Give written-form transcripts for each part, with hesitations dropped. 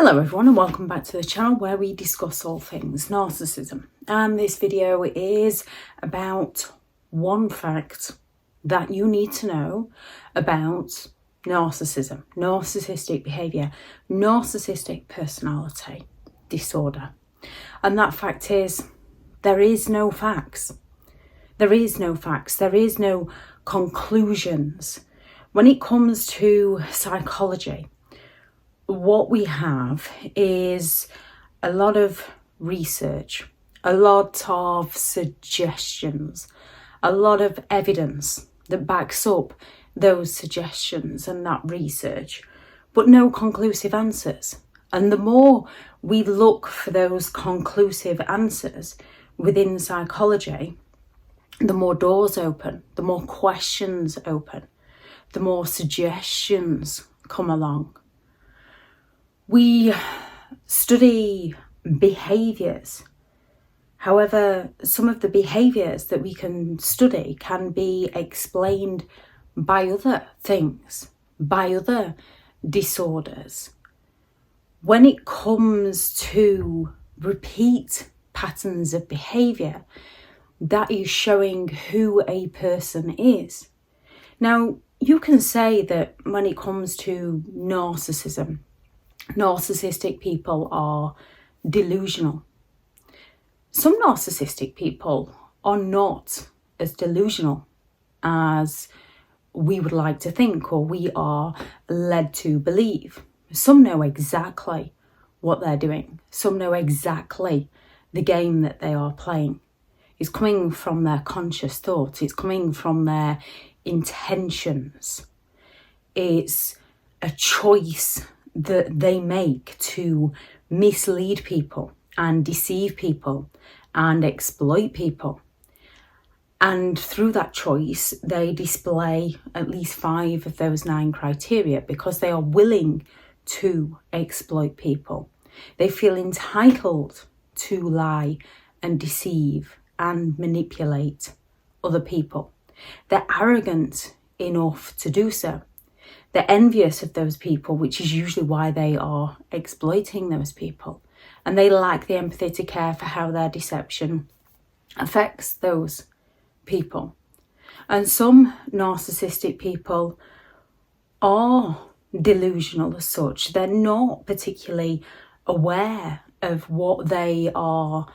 Hello everyone and welcome back to the channel where we discuss all things narcissism. And this video is about one fact that you need to know about narcissism, narcissistic behaviour, narcissistic personality disorder. And that fact is there is no facts. There is no facts. There is no conclusions. When it comes to psychology, what we have is a lot of research, a lot of suggestions, a lot of evidence that backs up those suggestions and that research, but no conclusive answers. And the more we look for those conclusive answers within psychology, the more doors open, the more questions open, the more suggestions come along. We study behaviours. However, some of the behaviours that we can study can be explained by other things, by other disorders. When it comes to repeat patterns of behaviour, that is showing who a person is. Now, you can say that when it comes to narcissism, narcissistic people are delusional. Some narcissistic people are not as delusional as we would like to think or we are led to believe. Some know exactly what they're doing. Some know exactly the game that they are playing. It's coming from their conscious thoughts. It's coming from their intentions. It's a choice that they make to mislead people and deceive people and exploit people. And through that choice, they display at least 5 of those 9 criteria because they are willing to exploit people. They feel entitled to lie and deceive and manipulate other people. They're arrogant enough to do so. They're envious of those people, which is usually why they are exploiting those people. And they lack the empathy to care for how their deception affects those people. And some narcissistic people are delusional as such. They're not particularly aware of what they are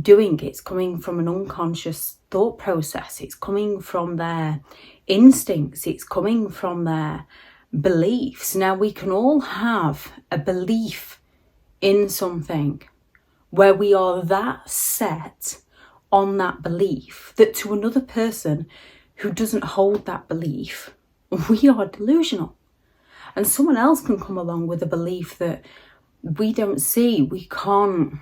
doing. It's coming from an unconscious thought process. It's coming from their instincts. It's coming from their beliefs. Now, we can all have a belief in something where we are that set on that belief that to another person who doesn't hold that belief, we are delusional. And someone else can come along with a belief that we don't see, we can't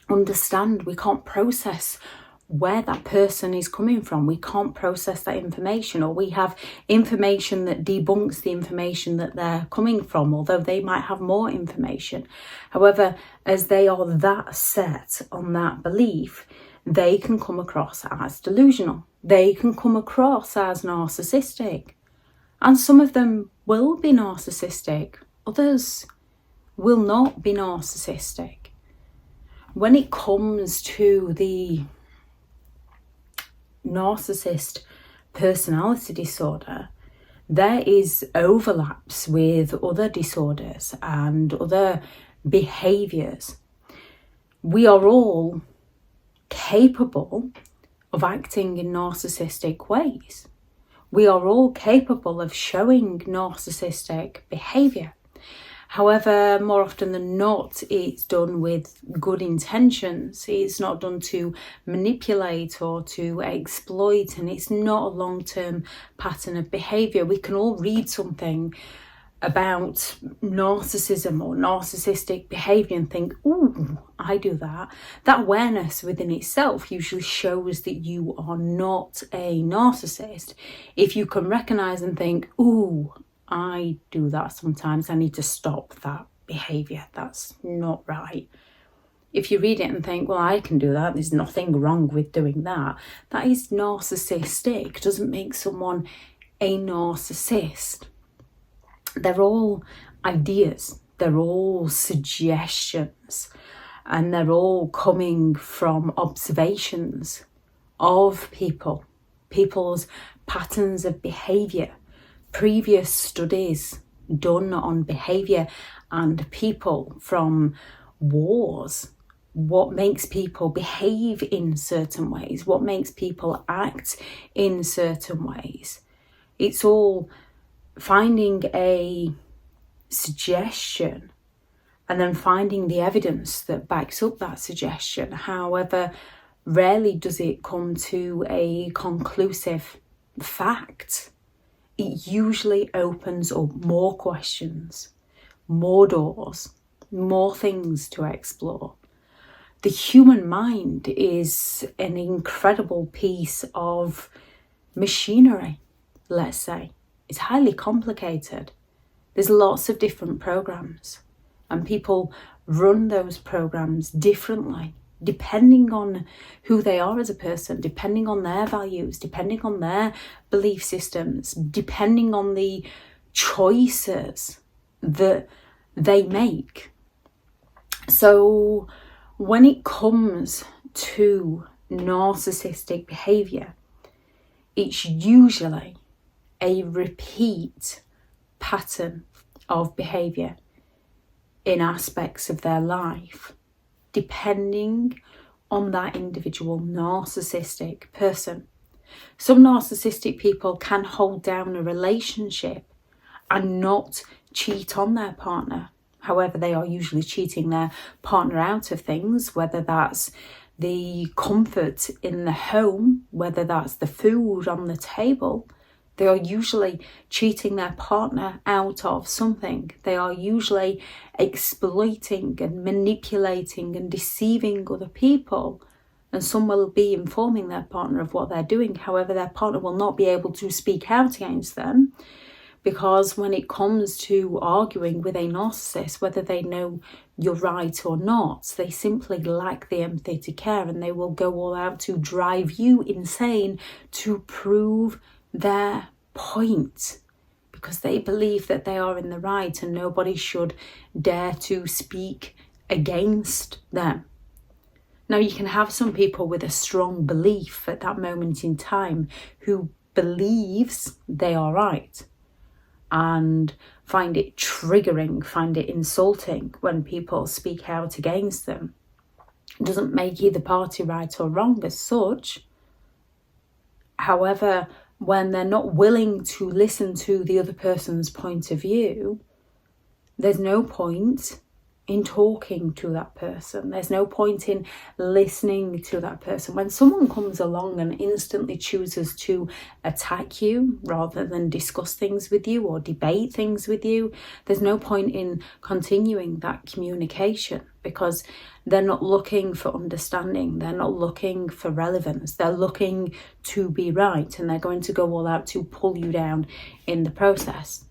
understand, we can't process where that person is coming from. We can't process that information, or we have information that debunks the information that they're coming from, although they might have more information. However, as they are that set on that belief, they can come across as delusional. They can come across as narcissistic. And some of them will be narcissistic. Others will not be narcissistic. When it comes to the narcissist personality disorder, there is overlaps with other disorders and other behaviours. We are all capable of acting in narcissistic ways. We are all capable of showing narcissistic behaviour. However, more often than not, it's done with good intentions. It's not done to manipulate or to exploit, and it's not a long-term pattern of behaviour. We can all read something about narcissism or narcissistic behaviour and think, ooh, I do that. That awareness within itself usually shows that you are not a narcissist. If you can recognise and think, ooh, I do that sometimes, I need to stop that behaviour, that's not right. If you read it and think, well, I can do that, there's nothing wrong with doing that, that is narcissistic. Doesn't make someone a narcissist. They're all ideas. they're all suggestions, and they're all coming from observations of people's patterns of behaviour, previous studies done on behaviour and people from wars. What makes people behave in certain ways, what makes people act in certain ways. It's all finding a suggestion and then finding the evidence that backs up that suggestion. However, rarely does it come to a conclusive fact. It usually opens up more questions, more doors, more things to explore. The human mind is an incredible piece of machinery, let's say. It's highly complicated. There's lots of different programs, and people run those programs differently, depending on who they are as a person, depending on their values, depending on their belief systems, depending on the choices that they make. So when it comes to narcissistic behaviour, it's usually a repeat pattern of behaviour in aspects of their life, depending on that individual narcissistic person. Some narcissistic people can hold down a relationship and not cheat on their partner. However, they are usually cheating their partner out of things, whether that's the comfort in the home, whether that's the food on the table. They are usually cheating their partner out of something. They are usually exploiting and manipulating and deceiving other people. And some will be informing their partner of what they're doing. However, their partner will not be able to speak out against them, because when it comes to arguing with a narcissist, whether they know you're right or not, they simply lack the empathy to care, and they will go all out to drive you insane to prove their point, because they believe that they are in the right and nobody should dare to speak against them. Now, you can have some people with a strong belief at that moment in time who believes they are right and find it triggering, find it insulting when people speak out against them. It doesn't make either party right or wrong as such. However, when they're not willing to listen to the other person's point of view, there's no point in talking to that person. There's no point in listening to that person. When someone comes along and instantly chooses to attack you rather than discuss things with you or debate things with you, there's no point in continuing that communication, because they're not looking for understanding. They're not looking for relevance. They're looking to be right, and they're going to go all out to pull you down in the process.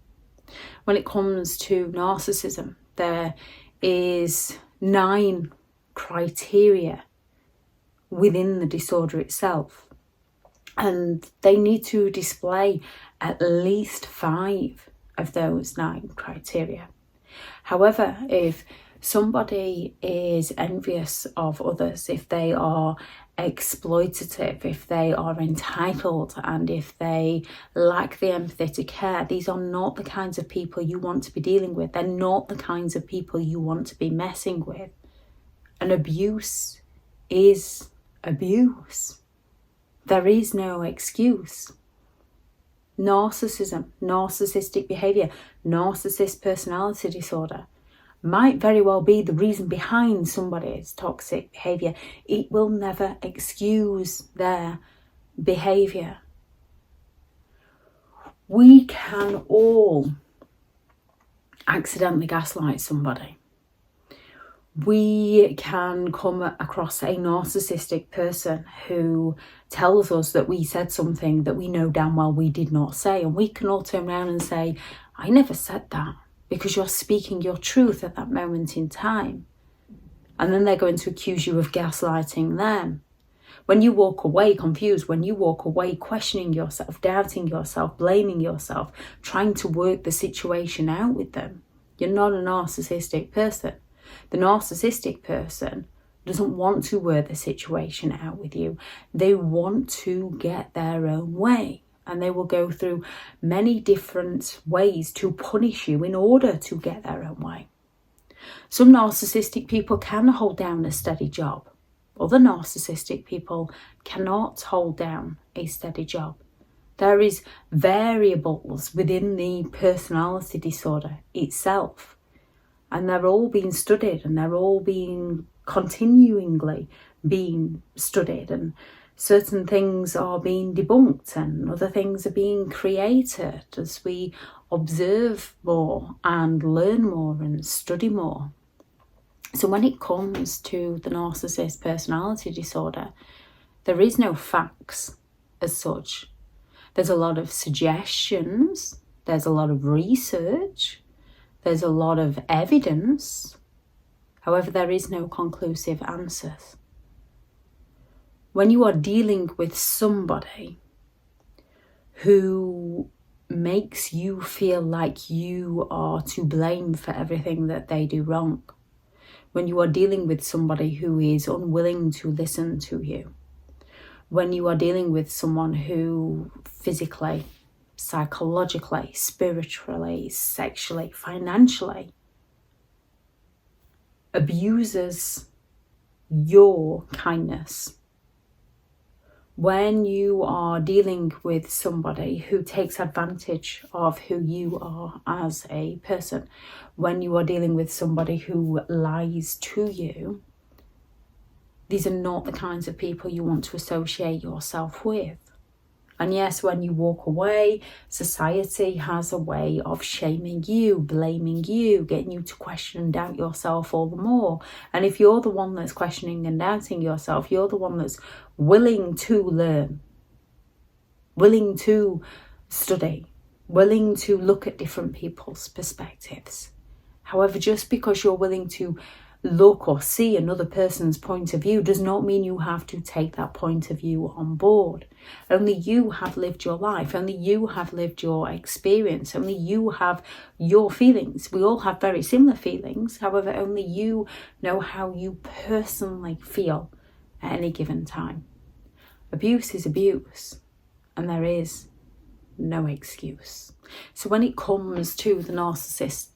When it comes to narcissism, there is 9 criteria within the disorder itself, and they need to display at least 5 of those 9 criteria. However, if somebody is envious of others, if they are exploitative, if they are entitled, and if they lack the empathy to care, these are not the kinds of people you want to be dealing with. They're not the kinds of people you want to be messing with. And abuse is abuse. There is no excuse. Narcissism, narcissistic behaviour, narcissist personality disorder might very well be the reason behind somebody's toxic behaviour. It will never excuse their behaviour. We can all accidentally gaslight somebody. We can come across a narcissistic person who tells us that we said something that we know damn well we did not say, and we can all turn around and say, I never said that, because you're speaking your truth at that moment in time. And then they're going to accuse you of gaslighting them. When you walk away confused, when you walk away questioning yourself, doubting yourself, blaming yourself, trying to work the situation out with them, You're not a narcissistic person. The narcissistic person doesn't want to work the situation out with you. They want to get their own way. And they will go through many different ways to punish you in order to get their own way. Some narcissistic people can hold down a steady job. Other narcissistic people cannot hold down a steady job. There is variables within the personality disorder itself. And they're all being studied, and they're all being continually being studied, and certain things are being debunked and other things are being created as we observe more and learn more and study more. So when it comes to the narcissist personality disorder, there is no facts as such. There's a lot of suggestions, there's a lot of research, there's a lot of evidence. However, there is no conclusive answers. When you are dealing with somebody who makes you feel like you are to blame for everything that they do wrong, when you are dealing with somebody who is unwilling to listen to you, when you are dealing with someone who physically, psychologically, spiritually, sexually, financially abuses your kindness, when you are dealing with somebody who takes advantage of who you are as a person, when you are dealing with somebody who lies to you, these are not the kinds of people you want to associate yourself with. And yes, when you walk away, society has a way of shaming you, blaming you, getting you to question and doubt yourself all the more. And if you're the one that's questioning and doubting yourself, you're the one that's willing to learn, willing to study, willing to look at different people's perspectives. However, just because you're willing to look or see another person's point of view does not mean you have to take that point of view on board. Only you have lived your life. Only you have lived your experience. Only you have your feelings. We all have very similar feelings. However, only you know how you personally feel at any given time. Abuse is abuse, and there is no excuse. So when it comes to the narcissist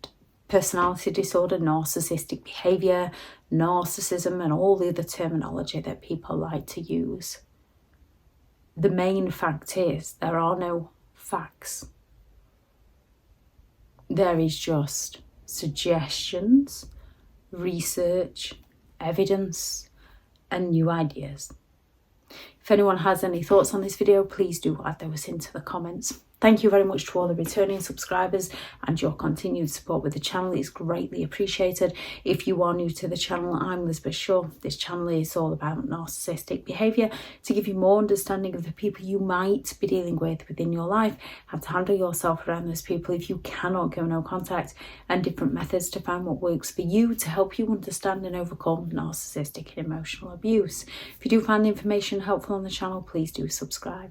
personality disorder, narcissistic behaviour, narcissism, and all the other terminology that people like to use, the main fact is there are no facts. There is just suggestions, research, evidence, and new ideas. If anyone has any thoughts on this video, please do add those into the comments. Thank you very much to all the returning subscribers, and your continued support with the channel is greatly appreciated. If you are new to the channel, I'm Elizabeth Shaw. This channel is all about narcissistic behaviour to give you more understanding of the people you might be dealing with within your life, how to handle yourself around those people if you cannot go no contact, and different methods to find what works for you to help you understand and overcome narcissistic and emotional abuse. If you do find the information helpful on the channel, please do subscribe.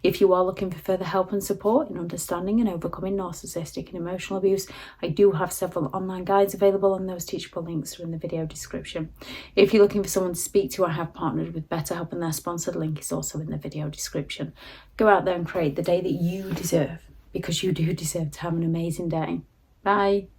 If you are looking for further help and support in understanding and overcoming narcissistic and emotional abuse, I do have several online guides available, and those teachable links are in the video description. If you're looking for someone to speak to, I have partnered with BetterHelp, and their sponsored link is also in the video description. Go out there and create the day that you deserve, because you do deserve to have an amazing day. Bye.